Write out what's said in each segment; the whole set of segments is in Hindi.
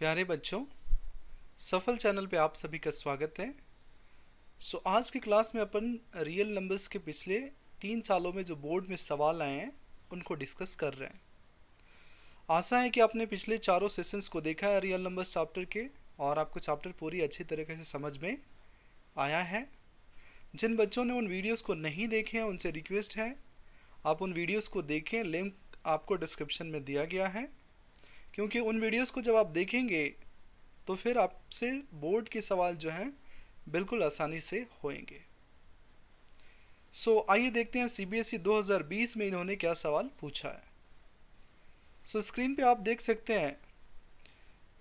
प्यारे बच्चों, सफल चैनल पे आप सभी का स्वागत है। आज की क्लास में अपन रियल नंबर्स के पिछले 3 सालों में जो बोर्ड में सवाल आए हैं उनको डिस्कस कर रहे हैं। आशा है कि आपने पिछले चारों सेशंस को देखा है रियल नंबर्स चैप्टर के, और आपको चैप्टर पूरी अच्छी तरीके से समझ में आया है। जिन बच्चों ने उन वीडियोस को नहीं देखे हैं उनसे रिक्वेस्ट है आप उन वीडियोस को देखें। लिंक आपको डिस्क्रिप्शन में दिया गया है, क्योंकि उन वीडियोस को जब आप देखेंगे तो फिर आपसे बोर्ड के सवाल जो हैं बिल्कुल आसानी से होंगे। आइए देखते हैं सीबीएसई 2020 में इन्होंने क्या सवाल पूछा है। स्क्रीन पे आप देख सकते हैं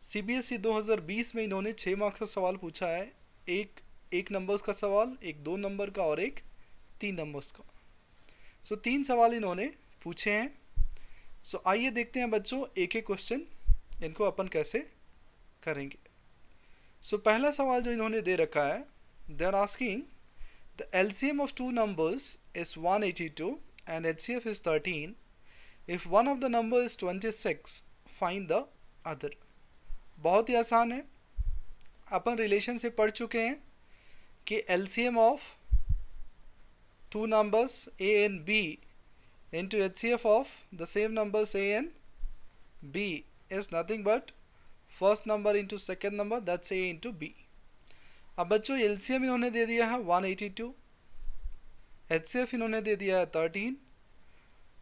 सीबीएसई 2020 में इन्होंने 6 मार्क्स का सवाल पूछा है। एक नंबर्स का सवाल, एक 2 नंबर का और एक 3 नंबर्स का। 3 सवाल इन्होंने पूछे हैं। आइए देखते हैं बच्चों एक एक क्वेश्चन इनको अपन कैसे करेंगे। पहला सवाल जो इन्होंने दे रखा है, they are asking the LCM of 2 numbers is 182 and HCF is 13। If one of the number is 26 find the other. बहुत ही आसान है, अपन रिलेशन से पढ़ चुके हैं कि LCM of 2 numbers a and b into HCF of the same numbers A and B is nothing but first number into second number, that's A into B। अब बच्चों LCM इन्होंने दे दिया है 182, HCF इन्होंने दे दिया है 13।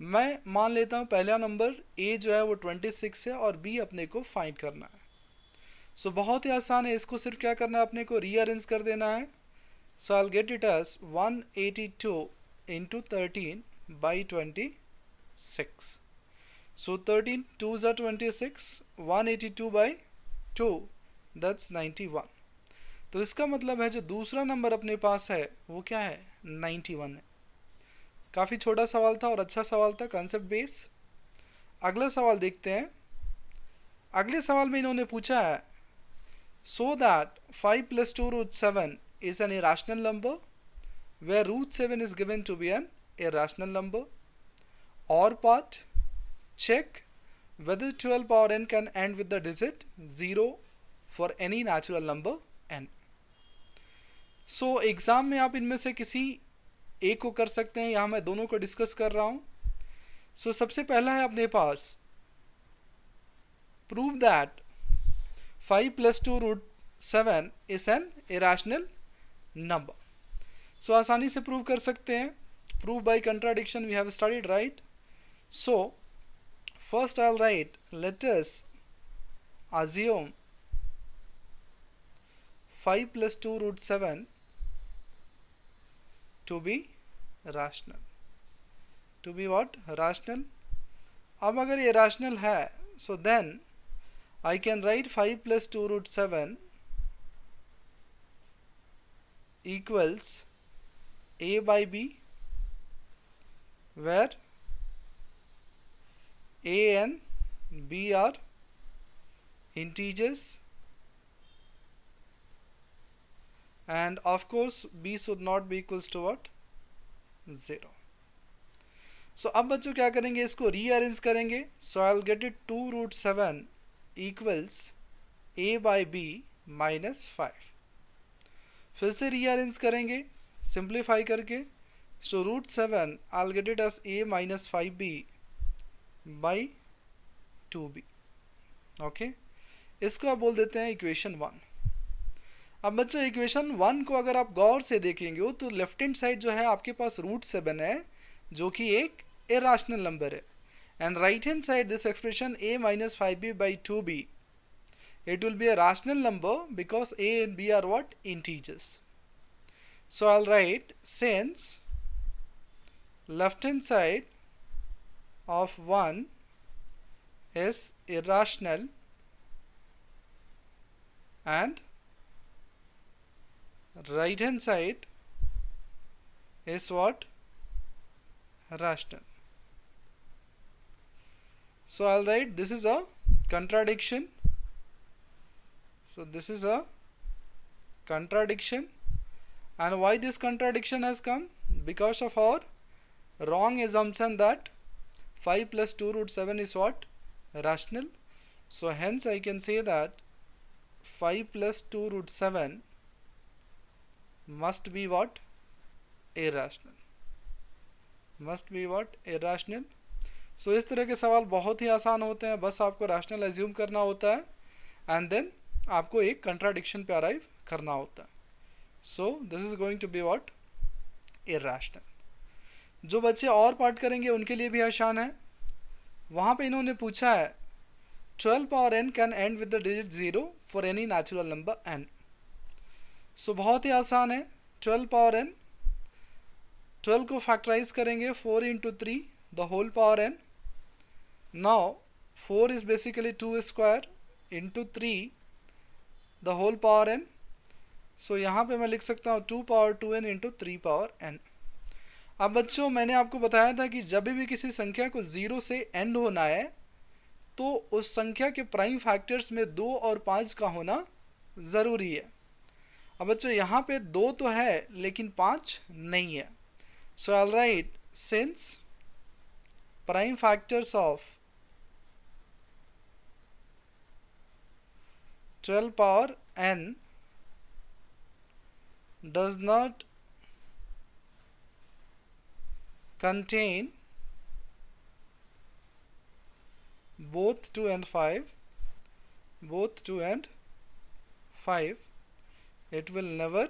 मैं मान लेता हूँ पहला नंबर A जो है वो 26 है और B अपने को फाइंड करना है। बहुत ही आसान है, इसको सिर्फ क्या करना है, अपने को रीअरेंज कर देना है। I'll get it as 182 into 13 by 26। 13 2s are 26, 182 by 2 that's 91। तो इसका मतलब है जो दूसरा नंबर अपने पास है वो क्या है, 91 है। काफ़ी छोटा सवाल था और अच्छा सवाल था, कॉन्सेप्ट बेस। अगला सवाल देखते हैं। अगले सवाल में इन्होंने पूछा है so that 5 + 2 √7 is an irrational number where √7 is given to be an irrational number, or part check whether 12 power n can end with the digit 0 for any natural number n। Exam में आप इनमें से किसी एक को कर सकते हैं, यहाँ मैं दोनों को डिस्कस कर रहा हूँ। सबसे पहला है अपने पास prove that 5 + 2 √7 is an irrational number। आसानी से प्रूव कर सकते हैं। Prove by contradiction we have studied, right? First I'll write, let us assume 5 + 2 √7 to be rational। To be what? Rational। अब अगर ये rational है then I can write 5 + 2 √7 equals A by B, where A and B are integers and of course B should not be equals to what, 0। अब बच्चों क्या करेंगे, इसको रीअरेंज करेंगे। I'll get it 2 √7 equals A by B -5। फिर से रीअरेंज करेंगे सिंप्लीफाई करके। √7 I'll get it as A -5B by 2B। Okay, इसको आप बोल देते हैं इक्वेशन 1। अब बच्चों इक्वेशन 1 को अगर आप गौर से देखेंगे तो लेफ्ट हैंड साइड जो है आपके पास √7 है जो कि एक इरेशनल नंबर है, and right hand side this expression A -5B by 2B, it will be a rational number because A and B are what, integers। I'll write since left hand side of 1 is irrational and right hand side is what, rational। I'll write this is a contradiction। This is a contradiction, and why this contradiction has come, because of our wrong assumption that 5 + 2 √7 is what, rational। hence I can say that 5 plus 2 root 7 must be what? Irrational. Must be what? Irrational. सो इस तरह के सवाल बहुत ही आसान होते हैं, बस आपको रैशनल एज्यूम करना होता है एंड देन आपको एक कंट्राडिक्शन पे अराइव करना होता है. So this is going to be what? Irrational. जो बच्चे और पार्ट करेंगे उनके लिए भी आसान है. वहाँ पे इन्होंने पूछा है 12 power n can and with the digit 0 for any natural number n. सो बहुत ही आसान है. 12 पावर n, 12 को फैक्टराइज करेंगे 4 into 3 the whole power n. Now 4 is basically 2 square into 3 the whole power n. So यहाँ पे मैं लिख सकता हूँ 2 power 2n into 3 power n. अब बच्चों मैंने आपको बताया था कि जब भी किसी संख्या को 0 से एंड होना है तो उस संख्या के प्राइम फैक्टर्स में 2 और 5 का होना ज़रूरी है. अब बच्चों यहाँ पे 2 तो है लेकिन 5 नहीं है. So I will write since prime factors of 12 power n does not contain both 2 and 5, it will never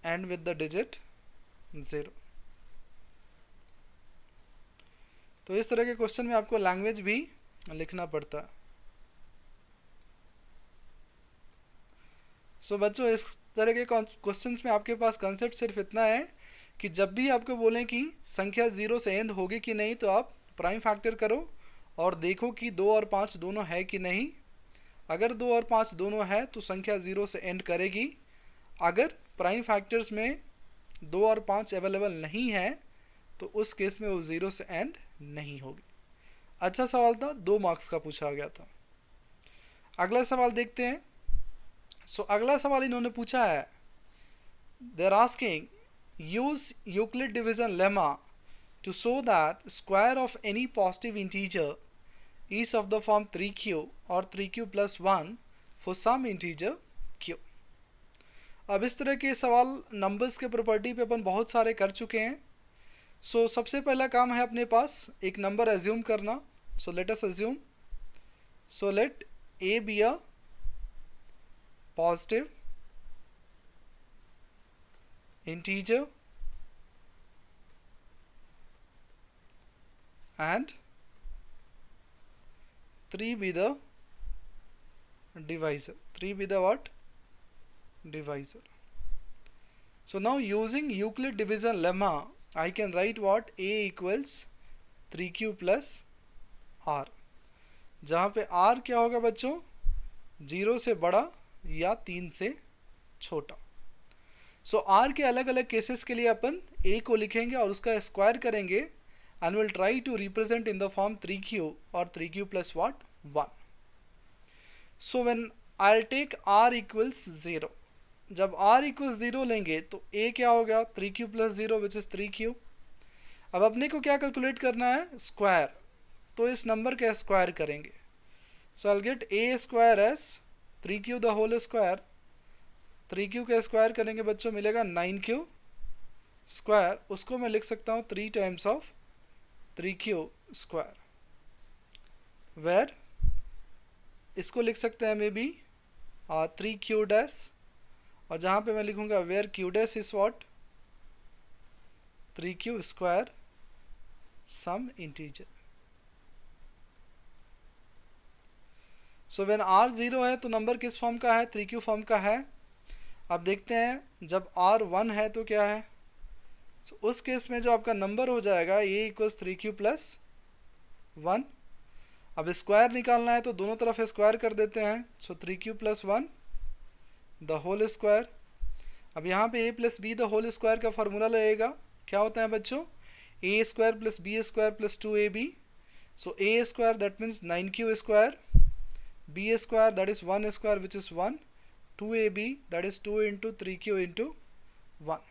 end with the digit 0. तो इस तरह के क्वेश्चन में आपको लैंग्वेज भी लिखना पड़ता है. सो बच्चों इस तरह के क्वेश्चंस में आपके पास कंसेप्ट सिर्फ इतना है कि जब भी आपको बोलें कि संख्या 0 से एंड होगी कि नहीं तो आप प्राइम फैक्टर करो और देखो कि 2 और 5 दोनों है कि नहीं. अगर 2 और 5 दोनों है तो संख्या 0 से एंड करेगी. अगर प्राइम फैक्टर्स में 2 और 5 अवेलेबल नहीं है तो उस केस में वो 0 से एंड नहीं होगी. अच्छा सवाल था, 2 मार्क्स का पूछा गया था. अगला सवाल देखते हैं. सो अगला सवाल इन्होंने पूछा है, they are asking use Euclid division lemma to show that square of any positive integer is of the form 3q और 3q plus 1 for some integer q. अब इस तरह के सवाल नंबर्स के प्रॉपर्टी पे अपन बहुत सारे कर चुके हैं. सो सबसे पहला काम है अपने पास एक नंबर एज्यूम करना. So let us assume, so let a be a positive integer and 3 be the divisor. 3 be the what? Divisor. So now using Euclid division lemma I can write what? A equals 3q plus r, जहाँ पे r क्या होगा बच्चों? 0 से बड़ा या 3 से छोटा. सो r के अलग अलग केसेस के लिए अपन a को लिखेंगे और उसका स्क्वायर करेंगे and will try to represent in the form 3q और 3q plus what 1. So when I take r equals 0, जब r इक्वल्स 0 लेंगे तो a क्या होगा? 3q plus 0 which is 3q. अब अपने को क्या कैलकुलेट करना है? स्क्वायर. तो इस नंबर का स्क्वायर करेंगे. So I will get a square as 3q the whole square. 3q का स्क्वायर करेंगे बच्चों मिलेगा 9q स्क्वायर. उसको मैं लिख सकता हूँ 3 times of 3q square, where इसको लिख सकते हैं मे बी 3q डैश, और जहाँ पे मैं लिखूँगा where q dash is what? 3q square some integer. So when r 0 है तो नंबर किस फॉर्म का है? 3q फॉर्म का है. अब देखते हैं जब r 1 है तो क्या है. सो उस केस में जो आपका नंबर हो जाएगा a इक्वल्स 3q प्लस 1. अब स्क्वायर निकालना है तो दोनों तरफ स्क्वायर कर देते हैं. So 3q plus 1 the whole square. अब यहाँ पे a plus b the whole square का फार्मूला लगेगा. क्या होता है बच्चों? a square plus b square plus 2ab. So a square that means 9q square, b square that is 1 square which is 1, 2ab that is 2 into 3q into 1.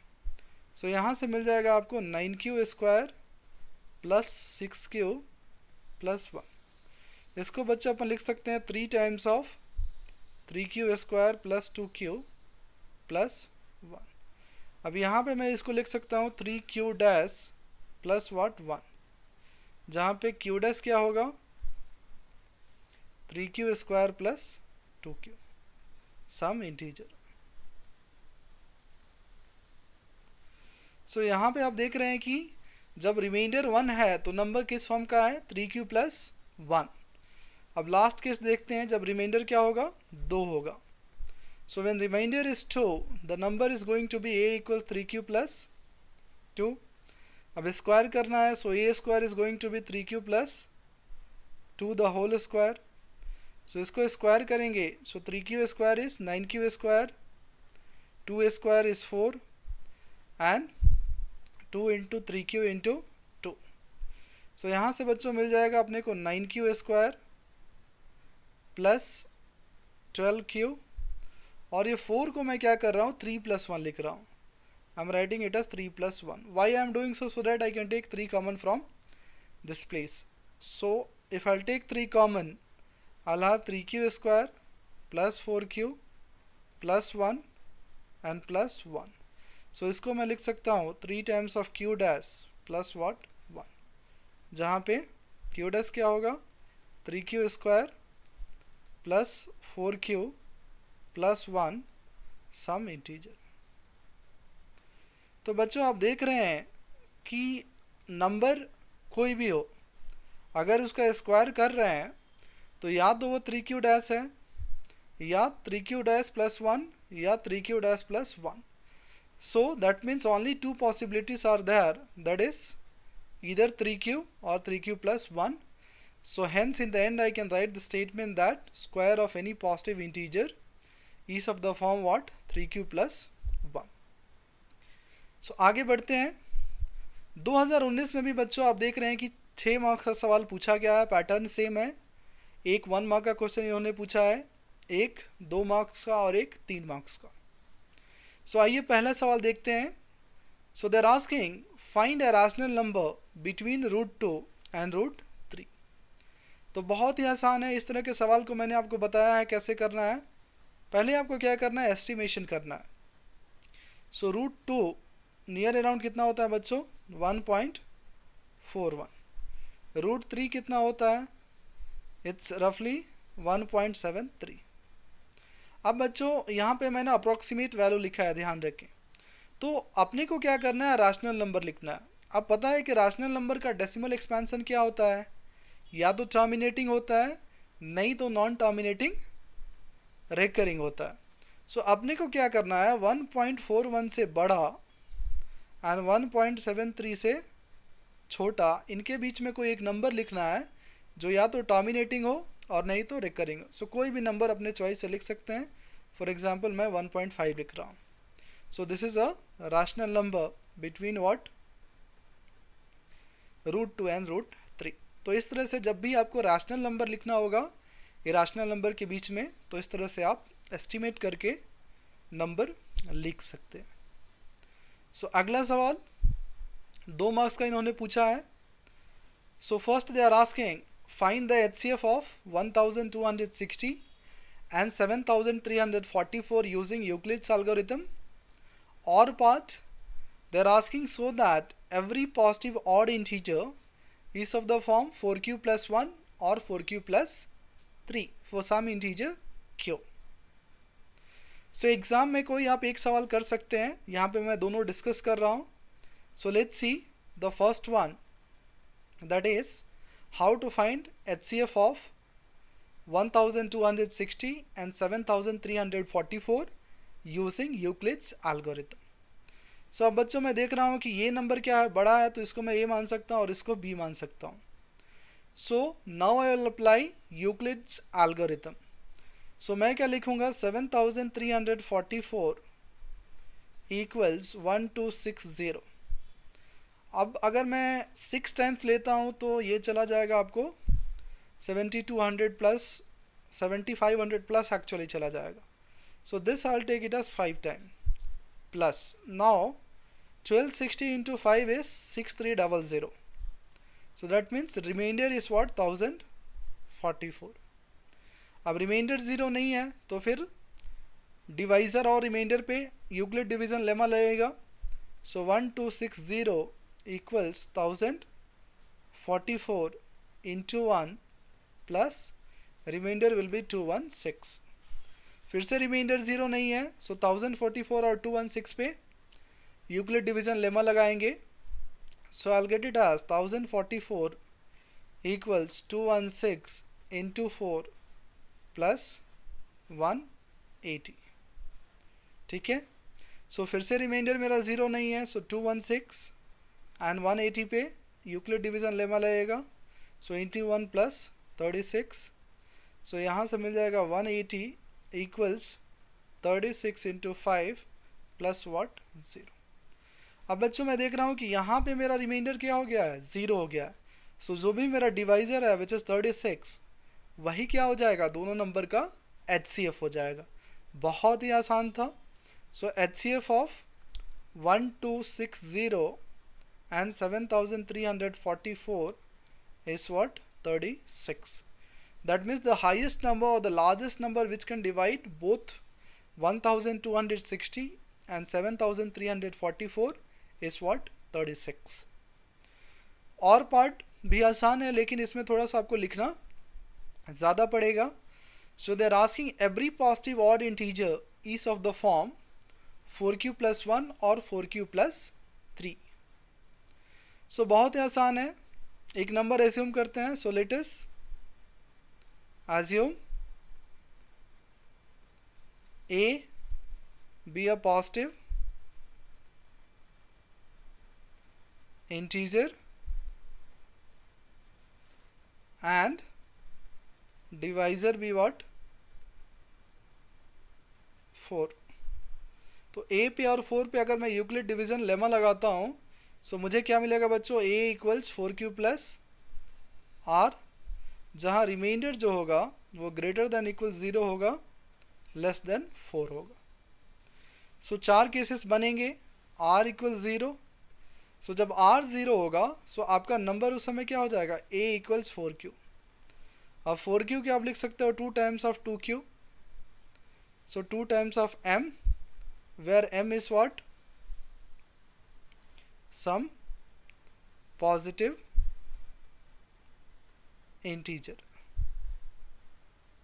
So यहाँ से मिल जाएगा आपको 9q square plus 6q plus 1. इसको बच्चों अपन लिख सकते हैं 3 times of 3q square plus 2q plus 1। अब यहाँ पे मैं इसको लिख सकता हूँ 3q डैश प्लस व्हाट 1, जहाँ पे q डैश क्या होगा 3q square plus 2q sum integer. So यहाँ पे आप देख रहे हैं कि जब रिमाइंडर 1 है तो नंबर किस फॉर्म का है 3q प्लस 1। अब लास्ट केस देखते हैं, जब रिमाइंडर क्या होगा 2 होगा। So when remainder is 2 the number is going to be a equals 3q plus 2। अब स्क्वायर करना है, so a square is going to be 3q plus 2 the whole square. सो इसको स्क्वायर करेंगे, so 3q square is 9q square, 2 square is 4 and 2 into 3q into 2। सो यहाँ से बच्चों मिल जाएगा अपने को 9q स्क्वायर प्लस 12q, और ये 4 को मैं क्या कर रहा हूँ 3 प्लस 1 लिख रहा हूँ। I am writing it as 3 plus 1। Why I am doing so that I can take 3 common from this place. So if I take 3 common I'll have 3q square plus 4q plus 1 and plus 1. So इसको मैं लिख सकता हूँ 3 times of q dash plus what 1, जहाँ पे q डैश क्या होगा 3q square plus 4q plus 1 some integer. तो बच्चों आप देख रहे हैं कि नंबर कोई भी हो, अगर उसका स्क्वायर कर रहे हैं तो या तो वो 3q डैश है, या 3q डैश प्लस 1, या 3q dash plus 1। So that means only 2 possibilities are there, that is either 3q or 3q plus 1. So hence in the end I can write the statement that square of any positive integer is of the form what 3q plus 1. So आगे बढ़ते हैं। 2019 में भी बच्चों आप देख रहे हैं कि 6 मार्क्स का सवाल पूछा गया है, पैटर्न सेम है। एक 1 मार्क का क्वेश्चन इन्होंने पूछा है, एक 2 मार्क्स का और एक 3 मार्क्स का। सो आइए पहला सवाल देखते हैं। So they are asking find a rational number between √2 and √3। तो बहुत ही आसान है, इस तरह के सवाल को मैंने आपको बताया है कैसे करना है। पहले आपको क्या करना है, एस्टिमेशन करना है। सो √2 नियर अराउंड कितना होता है बच्चों 1.41। √3 कितना होता है, इट्स रफली 1.73। अब बच्चों यहाँ पे मैंने अप्रोक्सीमेट वैल्यू लिखा है, ध्यान रखें। तो अपने को क्या करना है, रैशनल नंबर लिखना है। अब पता है कि रैशनल नंबर का डेसिमल एक्सपेंशन क्या होता है, या तो टर्मिनेटिंग होता है, नहीं तो नॉन टर्मिनेटिंग रेकरिंग होता है। सो अपने को क्या करना है, 1.41 से बड़ा एंड 1.73 से छोटा, इनके बीच में कोई एक नंबर लिखना है जो या तो टर्मिनेटिंग हो और नहीं तो रिकरिंग हो। सो कोई भी नंबर अपने चॉइस से लिख सकते हैं। फॉर एग्जांपल मैं 1.5 लिख रहा हूँ। सो this is a rational number between what √2 and √3। तो इस तरह से जब भी आपको रैशनल नंबर लिखना होगा इरेशनल नंबर के बीच में, तो इस तरह से आप एस्टिमेट करके नंबर लिख सकते हैं। सो अगला सवाल 2 मार्क्स का इन्होंने पूछा है। So first they are asking find the HCF of 1260 and 7344 using Euclid's algorithm, or part they are asking so that every positive odd integer is of the form 4q plus 1 or 4q plus 3 for some integer q. So exam में कोई आप एक सवाल कर सकते हैं, यहाँ पे मैं दोनों डिस्कस कर रहा हूँ। So let's see the first one, that is how to find HCF of 1260 and 7344 using Euclid's algorithm. So अब बच्चों मैं देख रहा हूँ कि ये नंबर क्या है, बड़ा है, तो इसको मैं A मान सकता हूँ और इसको B मान सकता हूँ। So now I will apply Euclid's algorithm. So मैं क्या लिखूँगा, 7344 equals 1260। अब अगर मैं 6 टाइम्स लेता हूँ तो ये चला जाएगा आपको 7200 प्लस 7500 प्लस एक्चुअली चला जाएगा। So this I will take it as 5 time plus now 1260 into 5 is 6300। So that means remainder is what 1500। 44। अब रिमाइंडर 0 नहीं है तो फिर डिवाइज़र और रिमाइंडर पे यूक्लिड डिवीज़न लेमा लगेगा। सो 1260 equals 1044 into 1 plus remainder will be 216। फिर से रिमाइंडर 0 नहीं है, सो 1044 और 216 पे यूक्लिड डिवीज़न लेमा लगाएंगे। So I will get it as 1044 equals 216 into 4 plus 180। ठीक है, सो फिर से रिमाइंडर मेरा 0 नहीं है, सो 216 एंड 180 पे यूक्लिड डिवीज़न लेमा लगेगा। सो इंटू 1 प्लस 36, सो यहाँ से मिल जाएगा 180 इक्वल्स 36 इंटू 5 प्लस वॉट 0। अब बच्चों मैं देख रहा हूँ कि यहाँ पे मेरा रिमाइंडर क्या हो गया है, 0 हो गया है। सो जो भी मेरा डिवाइज़र है विच इज़ 36, वही क्या हो जाएगा, दोनों नंबर का HCF हो जाएगा। बहुत ही आसान था। सो HCF of 1260 and 7344 is what, 36. That means the highest number or the largest number which can divide both 1260 and 7344 is what, 36. और पार्ट भी आसान है लेकिन इसमें थोड़ा सा आपको लिखना ज़्यादा पड़ेगा। So they are asking every positive odd integer is of the form 4q plus 1 और 4q plus 3. So बहुत ही आसान है। एक नंबर एज्यूम करते हैं। So let us assume A be a positive integer and divisor be what, 4। तो A पे और 4 पे अगर मैं यूक्लिड डिवीज़न लेमा लगाता हूँ, सो मुझे क्या मिलेगा बच्चों, A equals 4q plus R, जहाँ रिमाइंडर जो होगा वो ग्रेटर देन इक्वल 0 होगा, लेस देन 4 होगा। सो 4 केसेस बनेंगे, R इक्वल 0। सो जब R 0 होगा सो आपका नंबर उस समय क्या हो जाएगा, A इक्वल्स 4q। अब 4q क्या आप लिख सकते हो, 2 times of 2q, so 2 times of m, where m is what, some positive integer।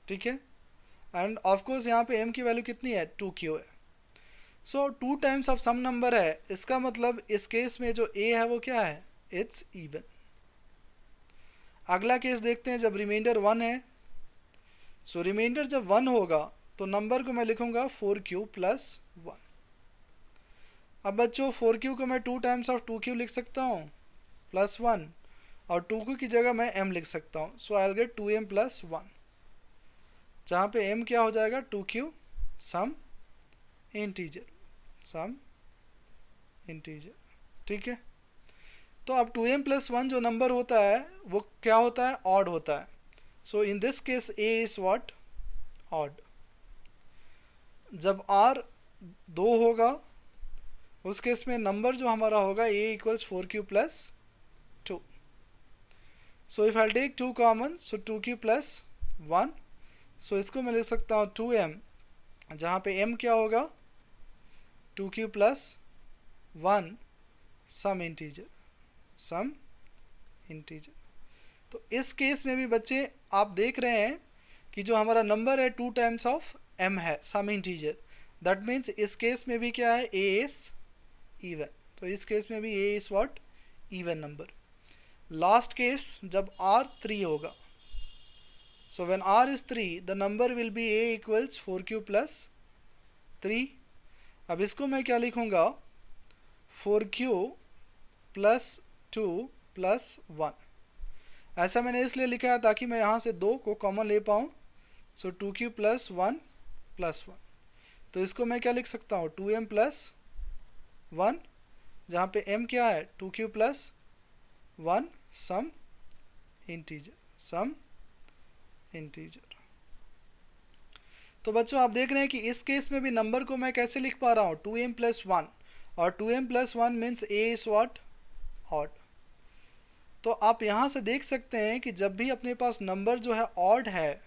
ठीक है, एंड ऑफ कोर्स यहाँ पे m की वैल्यू कितनी है, 2q है। So 2 times of some number है, इसका मतलब इस केस में जो a है वो क्या है, इट्स इवन। अगला केस देखते हैं, जब रिमाइंडर 1 है। सो रिमाइंडर जब 1 होगा तो नंबर को मैं लिखूंगा 4q प्लस 1। अब बच्चों 4q को मैं 2 टाइम्स ऑफ 2q लिख सकता हूँ प्लस 1, और 2q की जगह मैं m लिख सकता हूँ। So I will get 2m plus 1, जहाँ पे m क्या हो जाएगा, 2q sum integer, some integer. ठीक है, तो अब 2m प्लस 1 जो नंबर होता है वो क्या होता है, ऑड होता है। So in this case a is what, odd. जब r 2 होगा उस केस में नंबर जो हमारा होगा a equals 4q plus 2। So if I take 2 common, so 2q plus 1, so इसको मैं लिख सकता हूँ 2m, जहाँ पे m क्या होगा, 2q plus 1 some integer, some integer. तो इस केस में भी बच्चे आप देख रहे हैं कि जो हमारा नंबर है 2 टाइम्स ऑफ m है, सम इंटीजर। दैट मीन्स इस केस में भी क्या है, a इज इवन। तो इस केस में भी a is what, even number. Last case जब r 3 होगा, so when r is 3 the number will be a equals 4q plus 3। अब इसको मैं क्या लिखूंगा, 4q प्लस 2 प्लस 1। ऐसा मैंने इसलिए लिखा है ताकि मैं यहाँ से 2 को कॉमन ले पाऊँ। सो 2q प्लस 1 प्लस 1, तो इसको मैं क्या लिख सकता हूँ, 2m प्लस 1, जहाँ पे m क्या है, 2q plus 1 some integer, some integer. तो बच्चों आप देख रहे हैं कि इस केस में भी नंबर को मैं कैसे लिख पा रहा हूँ, 2m प्लस 1, और 2m plus 1 means a is what, odd. तो आप यहाँ से देख सकते हैं कि जब भी अपने पास नंबर जो है ऑड है,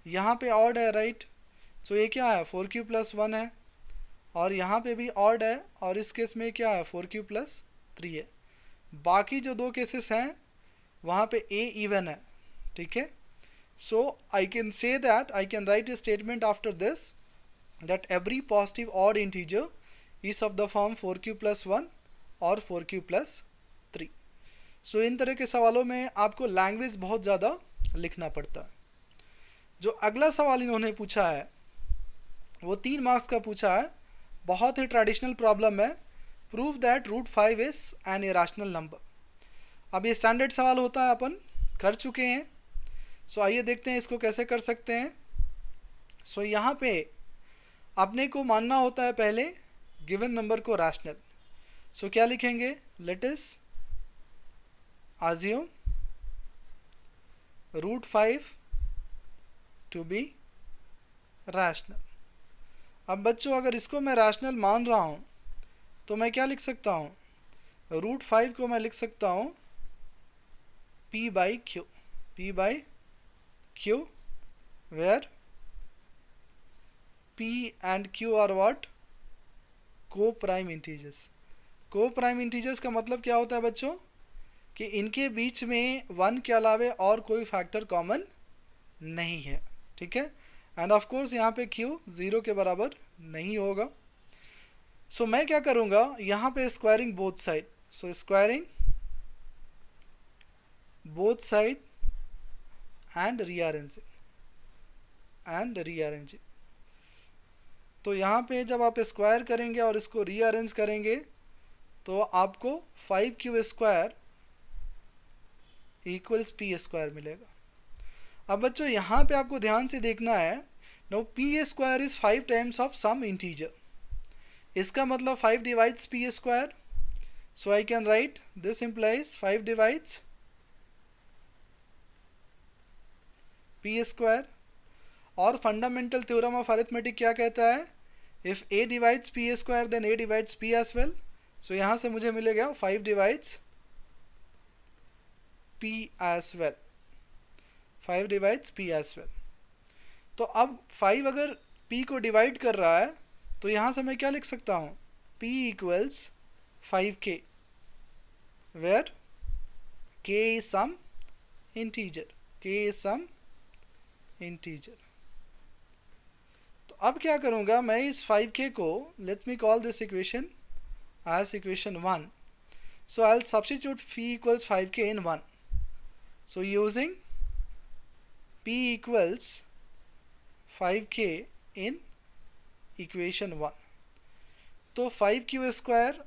यहाँ पे ऑड है, राइट, सो ये क्या है 4q प्लस 1 है, और यहाँ पे भी ऑड है, और इस केस में क्या है 4q प्लस 3 है। बाकी जो दो केसेस हैं वहाँ पे a इवन है, ठीक है। So I can say that I can write a statement after this that every positive odd integer is of the form 4q plus 1 और 4q plus 3। सो इन तरह के सवालों में आपको लैंग्वेज बहुत ज़्यादा लिखना पड़ता है। जो अगला सवाल इन्होंने पूछा है वो 3 मार्क्स का पूछा है, बहुत ही ट्रेडिशनल प्रॉब्लम है। Prove that root 5 is an irrational number. अब ये स्टैंडर्ड सवाल होता है, अपन कर चुके हैं। सो आइए देखते हैं इसको कैसे कर सकते हैं। सो यहाँ पे अपने को मानना होता है पहले गिवन नंबर को रैशनल। सो क्या लिखेंगे, let us assume root 5 to be rational. अब बच्चों अगर इसको मैं रैशनल मान रहा हूँ तो मैं क्या लिख सकता हूँ, रूट 5 को मैं लिख सकता हूँ p by q where p and q are what, coprime integers. Coprime integers का मतलब क्या होता है बच्चों कि इनके बीच में 1 के अलावे और कोई फैक्टर कॉमन नहीं है, ठीक है। एंड ऑफ कोर्स यहाँ पे q 0 के बराबर नहीं होगा। सो मैं क्या करूँगा, यहाँ पे squaring both side. So squaring both side and rearranging. तो यहाँ पे जब आप स्क्वायर करेंगे और इसको रीअरेंज करेंगे तो आपको 5q square equals P square मिलेगा। अब बच्चों यहाँ पे आपको ध्यान से देखना है, no p square is 5 times of some integer. इसका मतलब 5 divides p square. So I can write this implies 5 divides p square. और फंडामेंटल थ्योरम ऑफ अरिथमेटिक क्या कहता है, if a divides p square then a divides p as well. So यहाँ से मुझे मिलेगा 5 divides p as well, 5 divides p as well. तो अब 5 अगर p को डिवाइड कर रहा है तो यहाँ से मैं क्या लिख सकता हूँ, p equals 5k where k is some integer. अब क्या करूँगा, मैं इस 5k को, let me call this equation as equation 1। So I will substitute phi equals 5k in 1। So using p equals 5k in equation 1। तो 5q square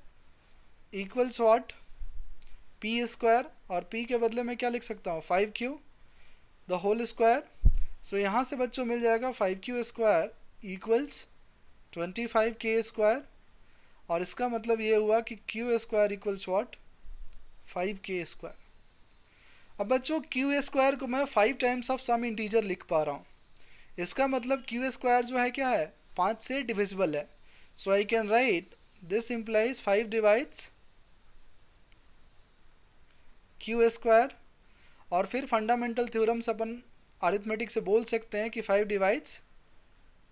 equals what, p square, और p के बदले में क्या लिख सकता हूँ 5q द होल स्क्वायर। सो यहाँ से बच्चों मिल जाएगा 5q square equals 25k square, और इसका मतलब ये हुआ कि q square equals what 5k square. अब बच्चों q स्क्वायर को मैं 5 टाइम्स ऑफ सम इंटीजर लिख पा रहा हूँ। इसका मतलब q स्क्वायर जो है क्या है, 5 से डिविजिबल है। So I can write this implies 5 divides q square. और फिर फंडामेंटल थ्योरम से अपन अरिथमेटिक से बोल सकते हैं कि 5 डिवाइड्स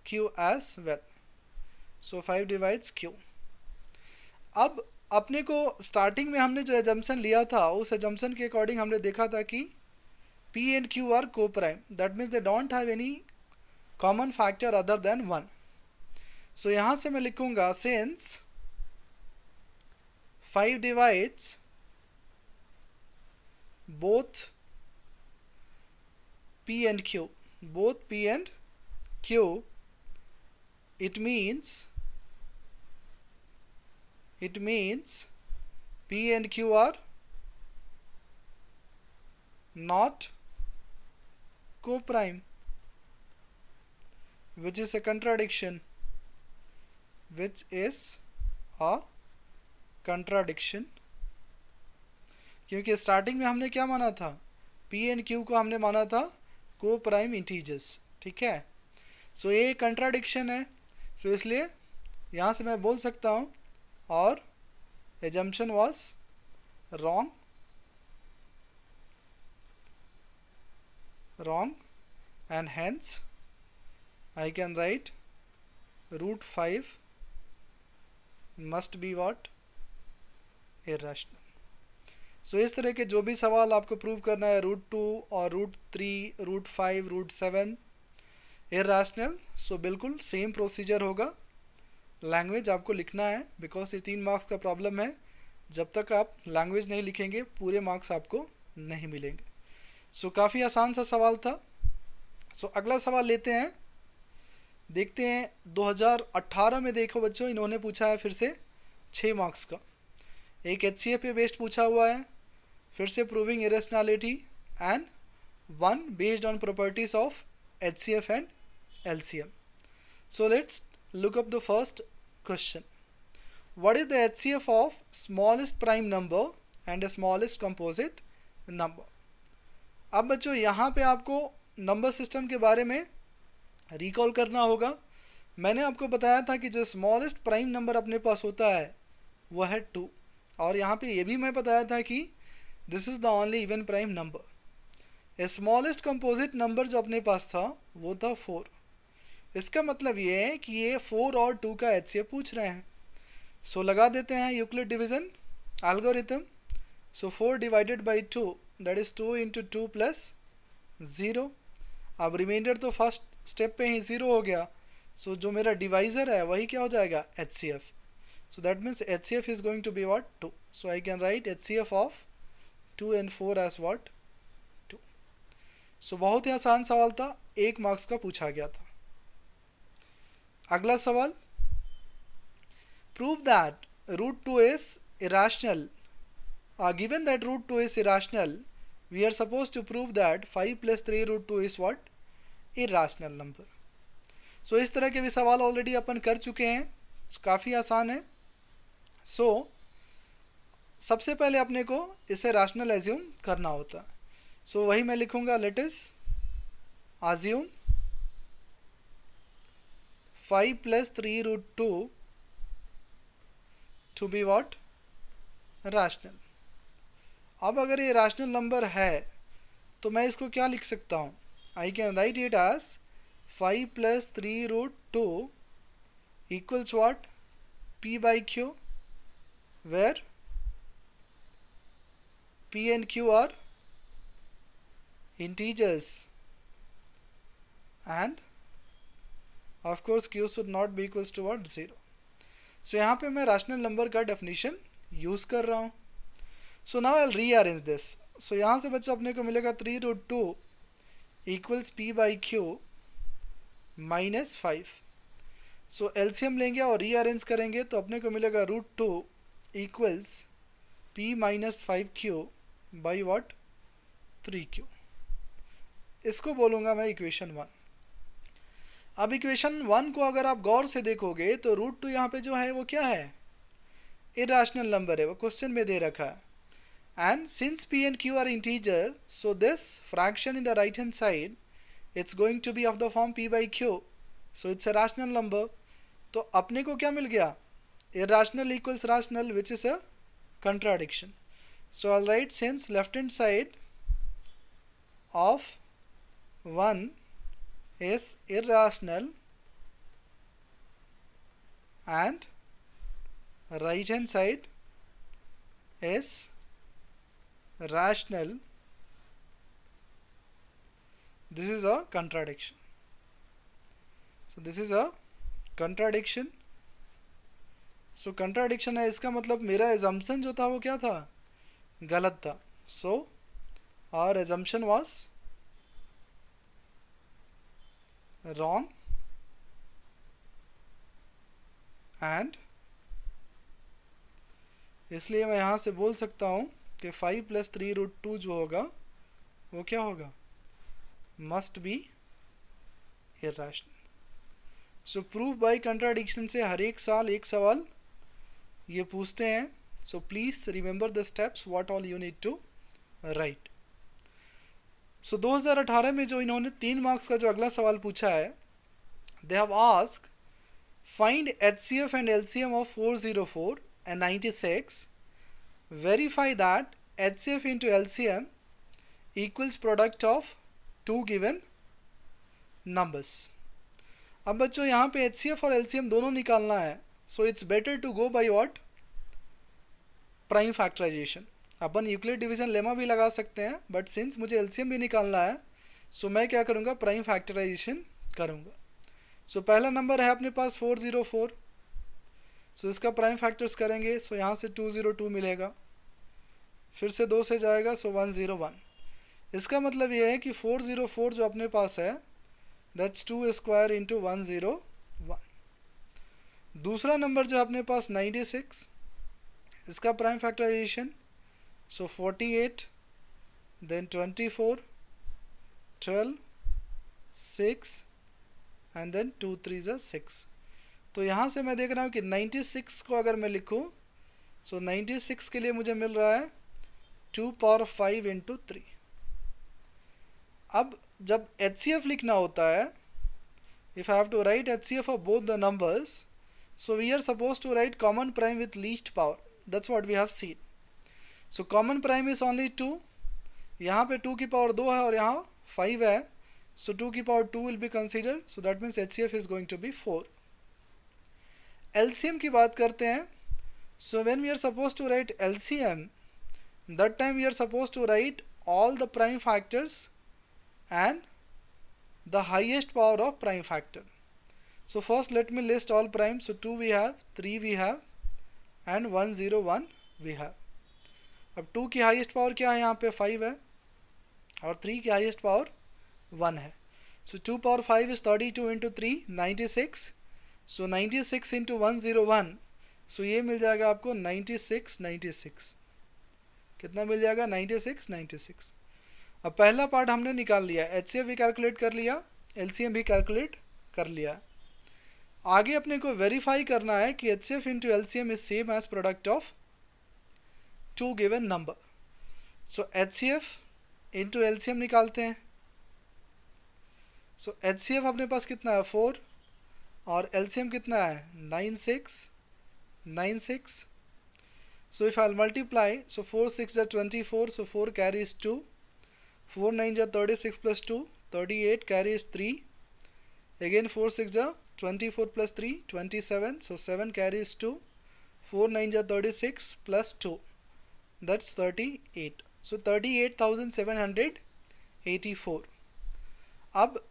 q एज वेल। सो 5 डिवाइड्स q। अब अपने को स्टार्टिंग में हमने जो एजम्पशन लिया था उस एजम्पशन के अकॉर्डिंग हमने देखा था कि p एंड q आर को prime, that means they don't have any common factor other than 1। सो यहाँ से मैं लिखूंगा since 5 divides both p and q, it means p and q are not co-prime, which is a contradiction, क्योंकि स्टार्टिंग में हमने क्या माना था, p एंड q को हमने माना था को प्राइम इंटीजर्स, ठीक है। सो ये कंट्राडिक्शन है। सो इसलिए यहाँ से मैं बोल सकता हूँ और assumption was wrong wrong, and hence I can write root 5 must be what? Irrational. सो इस तरह के जो भी सवाल आपको प्रूव करना है रूट 2 और रूट 3, रूट 5, रूट 7 इर्रेशनल, सो बिल्कुल सेम प्रोसीजर होगा। लैंग्वेज आपको लिखना है बिकॉज ये 3 मार्क्स का प्रॉब्लम है। जब तक आप लैंग्वेज नहीं लिखेंगे पूरे मार्क्स आपको नहीं मिलेंगे। सो काफ़ी आसान सा सवाल था। सो अगला सवाल लेते हैं, देखते हैं 2018 में। देखो बच्चों, इन्होंने पूछा है फिर से 6 मार्क्स का। एक HCF पे बेस्ड पूछा हुआ है, फिर से proving irrationality, and one based on properties of HCF and LCM. So let's look up the first question. What is the HCF of smallest prime number and the smallest composite number? अब बच्चों यहाँ पे आपको नंबर सिस्टम के बारे में रिकॉल करना होगा। मैंने आपको बताया था कि जो स्मॉलेस्ट प्राइम नंबर अपने पास होता है वो है 2, और यहाँ पे ये भी मैं बताया था कि this is the only even prime number. Smallest composite number जो अपने पास था वो था 4। इसका मतलब ये है कि ये 4 और 2 का HCF पूछ रहे हैं। सो लगा देते हैं Euclid division algorithm. So 4 divided by 2, that is 2 into 2 plus 0। अब रिमाइंडर तो फर्स्ट स्टेप पे ही 0 हो गया। सो जो मेरा डिवाइज़र है वही क्या हो जाएगा? HCF. So that means HCF is going to be what? 2. So I can write HCF of 2 and 4 as what? 2. So बहुत ही आसान सवाल था, 1 मार्क्स का पूछा गया था। अगला सवाल, prove that root 2 is irrational. Given that root 2 is irrational, we are supposed to prove that 5 plus 3 root 2 is what? Irrational number. So इस तरह के भी सवाल ऑलरेडी अपन कर चुके हैं, काफ़ी आसान है। सो सबसे पहले अपने को इसे रैशनल एज्यूम करना होता है। सो वही मैं लिखूंगा, let us assume 5 plus 3 root 2 to be what? Rational. अब अगर ये रैशनल नंबर है तो मैं इसको क्या लिख सकता हूँ? I can write it as 5 plus 3 root 2 equals what? P by Q, where P and Q are integers, and of course Q should not be equals to what? 0. So यहाँ पे मैं रैशनल नंबर का डेफिनेशन यूज़ कर रहा हूँ। So now I rearrange this. So यहाँ से बच्चा अपने को मिलेगा 3 root 2 equals P by Q minus 5. So LCM लेंगे और रीअरेंज करेंगे तो अपने को मिलेगा root 2 equals P minus 5Q by what? 3Q। इसको बोलूँगा मैं इक्वेशन 1। अब इक्वेशन 1 को अगर आप गौर से देखोगे तो रूट 2 यहाँ पे जो है वो क्या है? इरेशनल नंबर है, वो क्वेश्चन में दे रखा है। And since P and Q are integer, so this fraction in the right hand side it's going to be of the form P by Q, so it's a rational number. तो अपने को क्या मिल गया? irrational equals rational, which is a contradiction. So I'll write, since left hand side of 1 is irrational and right hand side is rational, this is a contradiction. So this is a contradiction. So contradiction है, इसका मतलब मेरा एजम्पशन जो था वो क्या था? गलत था। So our assumption was wrong and इसलिए मैं यहाँ से बोल सकता हूँ कि 5 plus 3 root 2 जो होगा वो क्या होगा? Must be irrational. So proof by contradiction से हर एक साल एक सवाल ये पूछते हैं। So please remember the steps what all you need to write. So 2018 में जो इन्होंने 3 मार्क्स का जो अगला सवाल पूछा है, they have asked find HCF and LCM of 404 and 96, verify that HCF into LCM equals product of two given numbers. अब बच्चों यहाँ पे HCF और LCM दोनों निकालना है, so it's better to go by what, prime factorisation. अपन यूक्लिड डिवीजन लेमा भी लगा सकते हैं, बट सिंस मुझे LCM भी निकालना है, सो मैं क्या करूँगा, प्राइम फैक्टराइजेशन करूँगा। सो पहला नंबर है अपने पास 404, सो इसका प्राइम फैक्टर्स करेंगे, सो यहाँ से 202 मिलेगा, फिर से 2 से जाएगा, सो 101। इसका मतलब ये है कि 404 जो अपने पास है दैट्स 2 स्क्वायर इंटू 101। दूसरा नंबर जो अपने पास 96, इसका prime factorisation, so 48 then 24 12 6 and then 2 3 ज़ा 6। तो यहाँ से मैं देख रहा हूँ कि 96 को अगर मैं लिखूँ, सो 96 के लिए मुझे मिल रहा है 2 पावर 5 इंटू 3। अब जब HCF लिखना होता है, if I have to write HCF of both the numbers, so we are suppose to write common prime with least power, that's what we have seen. So common prime is only 2, यहाँ पे 2 की पावर 2 है और यहाँ 5 है, सो 2 की power 2 will be consider, so that means HCF is going to be 4। LCM की बात करते हैं, so when we are suppose to write LCM, that time we are supposed to write all the prime factors and the highest power of prime factor. So first let me list all primes. So 2 we have, 3 we have and 101 we have. अब 2 की हाईएस्ट पावर क्या है, यहाँ पे 5 है और 3 की हाईएस्ट पावर 1 है। So 2 power 5 is 32 into 3 96. So 96 into 101, so ये मिल जाएगा आपको 96। कितना मिल जाएगा, 96। अब पहला पार्ट हमने निकाल लिया, HCF भी कैलकुलेट कर लिया, LCM भी कैलकुलेट कर लिया। आगे अपने को वेरीफाई करना है कि HCF into LCM is same as product of two given number. So HCF into LCM निकालते हैं। सो HCF अपने पास कितना है 4 और LCM कितना है 96। So if I'll multiply, so 4 6 are 24, so 4 carries 2, 4 9 are 36 plus 2, 38 carries 3, again 4 6 are 24 plus 3, 27, so 7 carries 2, 4 9 are 36 plus 2, that's 38, so 38,784। अब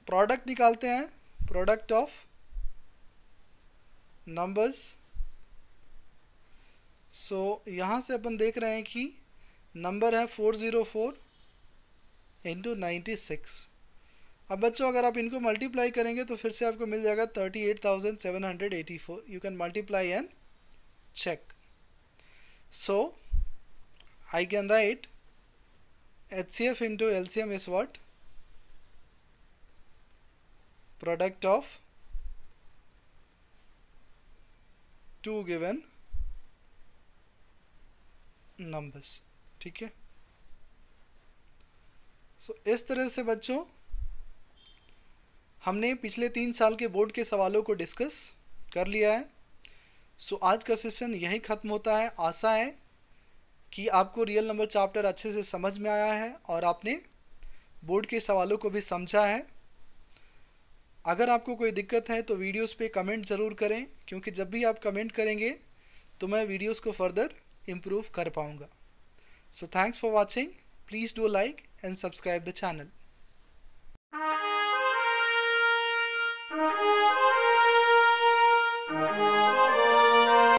प्रोडक्ट निकालते हैं, प्रोडक्ट ऑफ नंबर्स। सो यहाँ से अपन देख रहे हैं कि नंबर है 404 इंटू 96। अब बच्चों अगर आप इनको मल्टीप्लाई करेंगे तो फिर से आपको मिल जाएगा 38,784। You can multiply and check. So I can write HCF into LCM is what, product of two given numbers. ठीक है, सो इस तरह से बच्चों हमने पिछले 3 साल के बोर्ड के सवालों को डिस्कस कर लिया है। सो आज का सेशन यही ख़त्म होता है। आशा है कि आपको रियल नंबर चैप्टर अच्छे से समझ में आया है और आपने बोर्ड के सवालों को भी समझा है। अगर आपको कोई दिक्कत है तो वीडियोस पे कमेंट ज़रूर करें, क्योंकि जब भी आप कमेंट करेंगे तो मैं वीडियोस को फर्दर इम्प्रूव कर पाऊँगा। So thanks for watching, please do like and subscribe the channel.